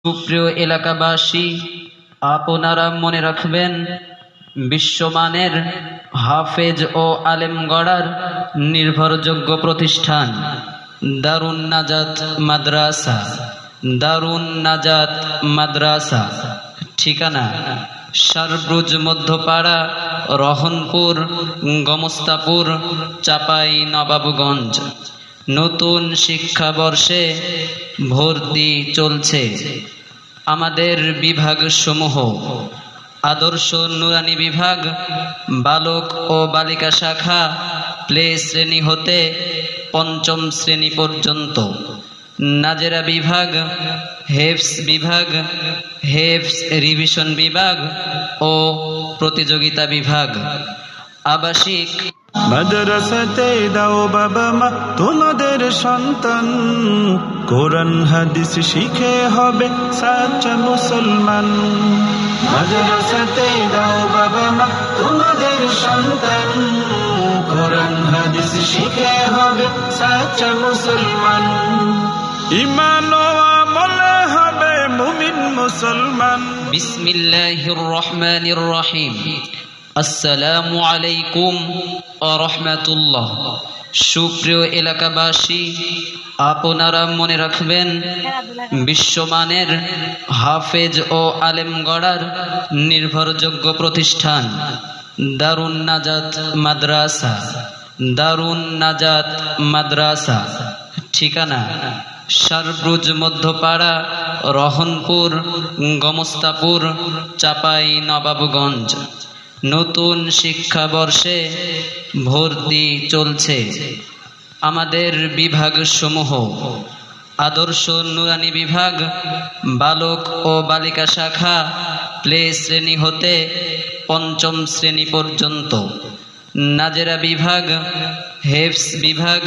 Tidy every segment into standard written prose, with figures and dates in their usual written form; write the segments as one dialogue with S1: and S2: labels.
S1: সুপ্রিয় এলাকাবাসী, আপনারা মনে রাখবেন, বিশ্বমানের হাফেজ ও আলেম গড়ার নির্ভরযোগ্য প্রতিষ্ঠান দারুন নাজাত মাদ্রাসা। দারুন নাজাত মাদ্রাসা, ঠিকানা সারব্রুজ মধ্যপাড়া, রহনপুর, গমস্তাপুর, চাপাই নবাবগঞ্জ। নতুন শিক্ষাবর্ষে ভর্তি চলছে। আমাদের বিভাগসমূহ: আদর্শ নুরানি বিভাগ, বালক ও বালিকা শাখা, প্লে শ্রেণী হতে পঞ্চম শ্রেণী পর্যন্ত। নাজেরা বিভাগ, হেফস বিভাগ, হেফস রিভিশন বিভাগ ও প্রতিযোগিতা বিভাগ। আবাসিক
S2: মাদ্রাসাতে দাও বাবা মা তোমাদের সন্তান, কোরআন হাদিস শিখে হবে সাচ্চা মুসলমান। মাদ্রাসাতে দাও বাবা মা তোমাদের সন্তান, কোরআন হাদিস শিখে হবে সাচ্চা মুসলমান। ঈমান ও আমলে হবে মুমিন মুসলমান।
S1: বিসমিল্লাহির রহমানির রহিম। আসসালামু আলাইকুম ওয়া রাহমাতুল্লাহ। সুপ্রিয় এলাকাবাসী, আপনারা মনে রাখবেন, বিশ্বমানের হাফেজ ও আলেম গড়ার নির্ভরযোগ্য প্রতিষ্ঠান দারুন নাজাত মাদ্রাসা। দারুন নাজাত মাদ্রাসা, ঠিকানা সারব্রুজ মধ্যপাড়া, রহনপুর, গমস্তাপুর, চাপাই নবাবগঞ্জ। নতুন শিক্ষাবর্ষে ভর্তি চলছে। আমাদের বিভাগসমূহ: আদর্শ নুরানি বিভাগ, বালক ও বালিকা শাখা, প্লে শ্রেণী হতে পঞ্চম শ্রেণী পর্যন্ত। নাজেরা বিভাগ, হেফস বিভাগ,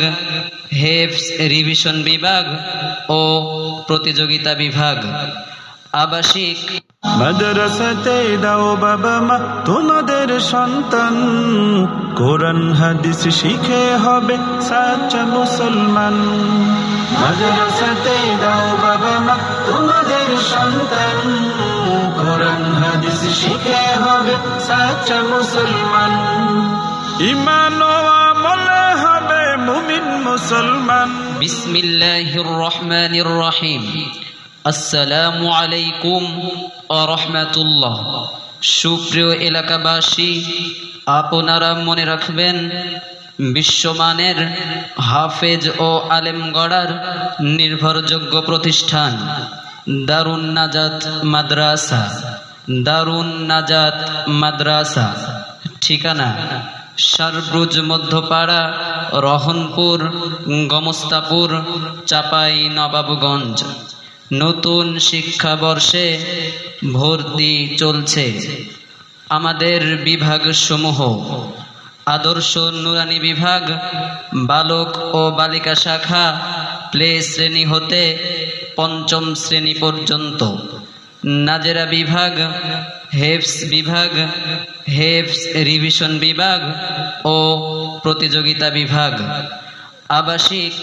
S1: হেফস রিভিশন বিভাগ ও প্রতিযোগিতা বিভাগ। আবাসিক
S2: মাদ্রাসাতে দাও বাবা মা তোমাদের সন্তান, কোরআন হাদিস শিখে হবে সাচ্চা মুসলমান। মাদ্রাসাতে দাও বাবা মা তোমাদের সন্তান, কোরআন হাদিস শিখে হবে সাচ্চা মুসলমান। ঈমান ও আমলে হবে মুমিন মুসলমান।
S1: বিসমিল্লাহির রহমানির রহিম। আসসালামু আলাইকুম ওয়া রাহমাতুল্লাহ। সুপ্রিয় এলাকাবাসী, আপনারা মনে রাখবেন, বিশ্বমানের হাফেজ ও আলেম গড়ার নির্ভরযোগ্য প্রতিষ্ঠান দারুন নাজাত মাদ্রাসা। দারুন নাজাত মাদ্রাসা, ঠিকানা সারব্রুজ মধ্যপাড়া, রহনপুর, গমস্তাপুর, চাপাই নবাবগঞ্জ। নতুন শিক্ষাবর্ষে ভর্তি চলছে। আমাদের বিভাগসমূহ: আদর্শ নুরানি বিভাগ, বালক ও বালিকা শাখা, প্লে শ্রেণী হতে পঞ্চম শ্রেণী পর্যন্ত। নাজেরা বিভাগ, হেফস বিভাগ, হেফস রিভিশন বিভাগ ও প্রতিযোগিতা বিভাগ। আবাসিক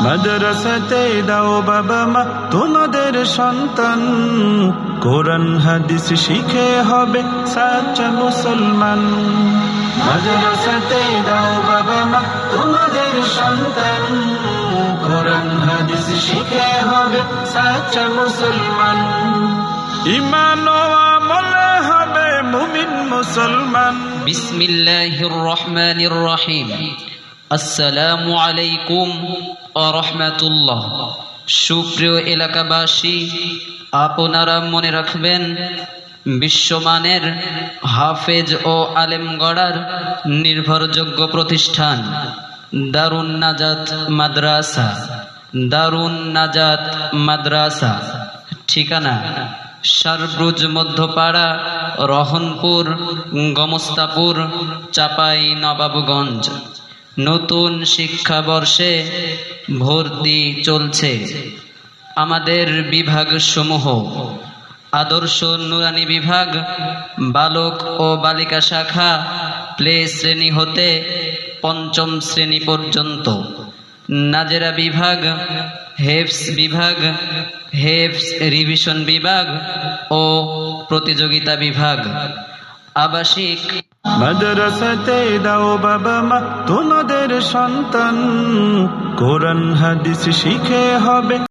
S2: মাদ্রাসাতে দাও বাবা মা তোমাদের সন্তান, কোরআন হাদিস শিখে হবে সাচ্চা মুসলমান। মাদ্রাসাতে দাও বাবা মা তোমাদের সন্তান, কোরআন হাদিস শিখে হবে সাচ্চা মুসলমান। ঈমান ও আমলে হবে মুমিন মুসলমান।
S1: বিসমিল্লাহির রহমানির রহিম। আসসালামু আলাইকুম ওয়া রাহমাতুল্লাহ। সুপ্রিয় এলাকাবাসী, আপনারা মনে রাখবেন, বিশ্বমানের হাফেজ ও আলেম গড়ার নির্ভরযোগ্য প্রতিষ্ঠান দারুন নাজাত মাদ্রাসা। দারুন নাজাত মাদ্রাসা, ঠিকানা সারব্রুজ মধ্যপাড়া, রহনপুর, গমস্তাপুর, চাপাই নবাবগঞ্জ। নতুন শিক্ষাবর্ষে ভর্তি চলছে। আমাদের বিভাগসমূহ: আদর্শ নুরানি বিভাগ, বালক ও বালিকা শাখা, প্লে শ্রেণী হতে পঞ্চম শ্রেণী পর্যন্ত। নাজেরা বিভাগ, হেফস বিভাগ, হেফস রিভিশন বিভাগ ও প্রতিযোগিতা বিভাগ। আবাসিক
S2: মাদ্রাসাতে দাও বাবা মা তোমাদের সন্তান, কোরআন হাদিস শিখে হবে